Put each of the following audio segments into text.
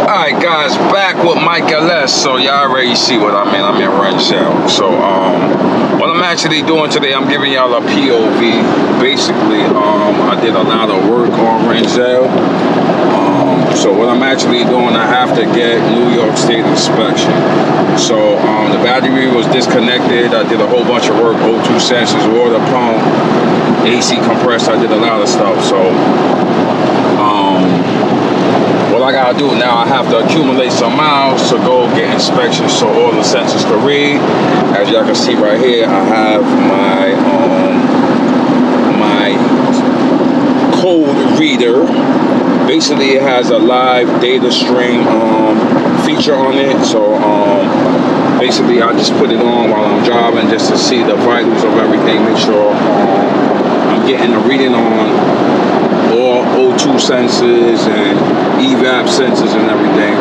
Alright guys, back with Myke LS. So y'all already see what I'm in. I'm in Renzel. So what I'm actually doing today, I'm giving y'all a POV. Basically, I did a lot of work on Renzel. So what I'm actually doing, I have to get New York State inspection. So the battery was disconnected. I did a whole bunch of work, O2 sensors, water pump, AC compressor. I did a lot of stuff. So what I gotta do now, I have to accumulate some miles to go get inspections so all the sensors can read. As y'all can see right here, I have my code reader. Basically, it has a live data stream feature on it. So basically, I just put it on while I'm driving just to see the vitals of everything. Make sure I'm getting a reading on all O2 sensors and evap sensors and everything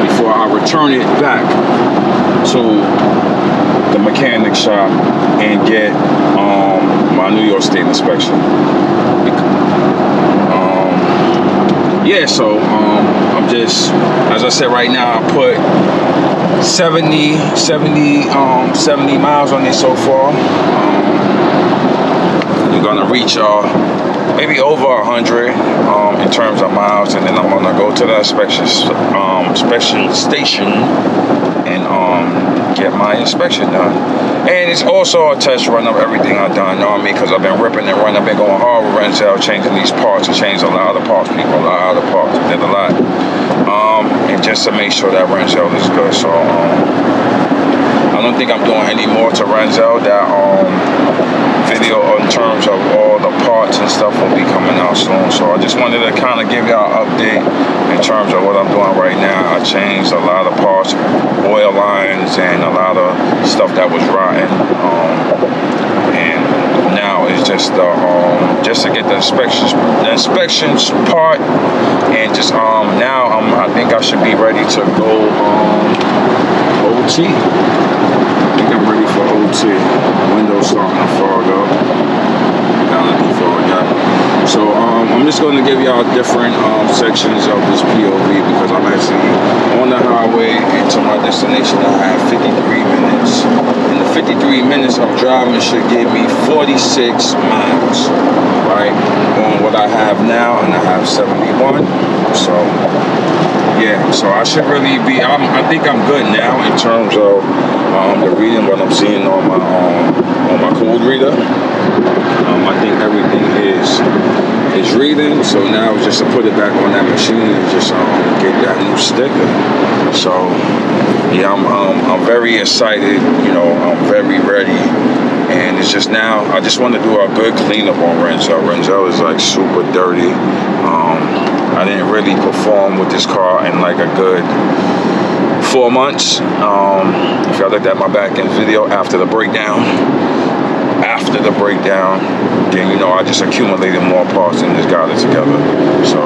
before I return it back to the mechanic shop and get my New York State inspection. Yeah, so I'm just, as I said right now, I put 70 miles on it so far. I'm gonna reach maybe over 100 in terms of miles, and then I'm gonna go to the inspection station and get my inspection done. And it's also a test run of everything I've done, you know what I mean? Because I've been ripping and running, I've been going hard with Renzel, changing these parts. I changed a lot of parts, people, a lot of parts. I did a lot. And just to make sure that Renzel is good. So I don't think I'm doing any more to Renzel. That video in terms of all the parts and stuff will be coming out soon. So I just wanted to kind of give y'all an update in terms of what I'm doing right now. I changed a lot of parts, oil lines, and a lot of stuff that was rotten. And now it's just to get the inspections part, and just now I think I should be ready to go OT. I think I'm ready for OT. Windows starting to fog up. Reality fog up. So I'm just going to give y'all different sections of this POV because I'm actually on the highway into my destination. I have 53 minutes. And the 53 minutes of driving should give me 46 miles, right? On what I have now, and I have 71. So yeah, so I should really be, I think I'm good now in terms of the reading, what I'm seeing on my code reader. I think everything is reading, so now just to put it back on that machine and just get that new sticker. So yeah, I'm very excited, you know, I'm very ready. And it's just now, I just want to do a good cleanup on Renzel. Renzel is like super dirty. I didn't really perform with this car in like a good 4 months. If y'all looked at my back end video after the breakdown, then you know I just accumulated more parts and just got it together. So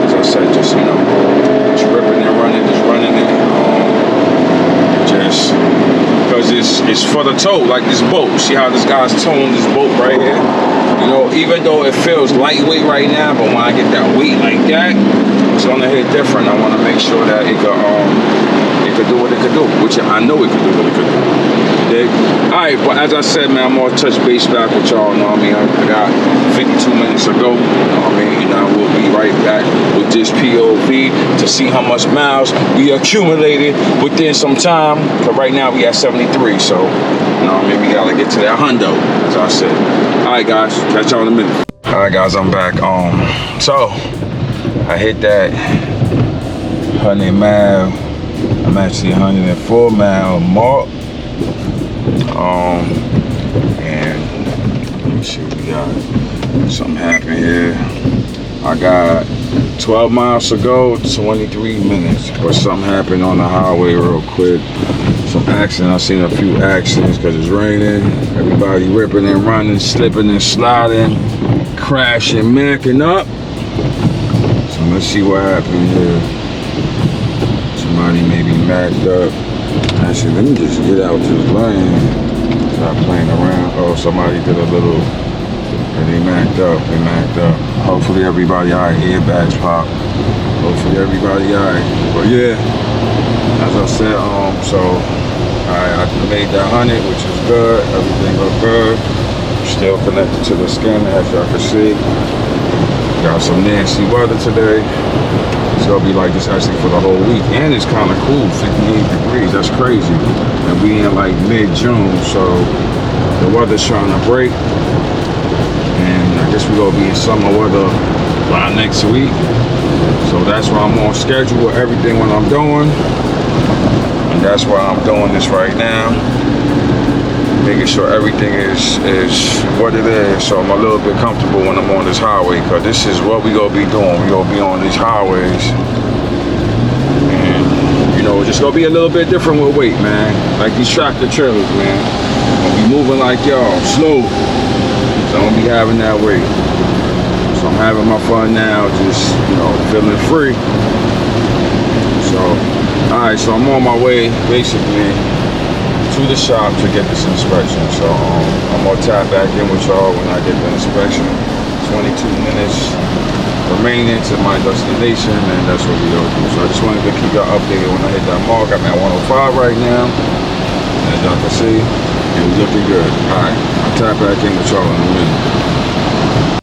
as I said, just, you know, just ripping and running, just running it. Just because it's for the tow, like this boat. See how this guy's towing this boat right here? You know, even though it feels lightweight right now, but when I get that weight like that, it's gonna hit different. I want to make sure that it could do what it could do, which I know it could do what it could do. Okay? All right, but as I said, man, I'm gonna touch base back with y'all. You know what I mean? I got 52 minutes to go. You know what I mean? You know, we'll be right back with this POV to see how much miles we accumulated within some time. But right now we at 73, so you know, maybe we gotta get to that hundo, as I said. All right, guys, catch y'all in a minute. All right, guys, I'm back. So I hit that 100 mile. I'm actually 104 mile mark. And let me see, we got something happened here. I got 12 miles to go, 23 minutes. But something happened on the highway real quick. Some accident. I've seen a few accidents because it's raining. Everybody ripping and running, slipping and sliding, crashing, macking up. So let's see what happened here. Somebody may be macked up. Actually, let me just get out this lane. Stop playing around. Oh, somebody did a little, and they macked up. Hopefully everybody, all right, airbags pop. Hopefully everybody alright. But yeah, as I said, so I made that 100, which is good. Everything look good. Still connected to the skin, as y'all can see. Got some nasty weather today. It's gonna be like this actually for the whole week, and it's kind of cool. 58 degrees. That's crazy. And we in like mid-June, so the weather's trying to break. And I guess we're gonna be in summer weather by next week. So that's why I'm on schedule with everything when I'm doing. And that's why I'm doing this right now. Making sure everything is what it is. So I'm a little bit comfortable when I'm on this highway, because this is what we gonna be doing. We gonna be on these highways. And you know, it's just gonna be a little bit different with weight, man. Like these tractor trailers, man. Gonna be moving like y'all, slow. So I'm gonna be having that weight. So I'm having my fun now, just, you know, feeling free. So, alright, so I'm on my way, basically, to the shop to get this inspection. So, I'm gonna tap back in with y'all when I get the inspection. 22 minutes remaining to my destination, and that's what we gonna do. So I just wanted to keep y'all updated when I hit that mark. I'm at 105 right now, as y'all can see, and we're looking good. Alright, I'll tap back in with y'all in a minute.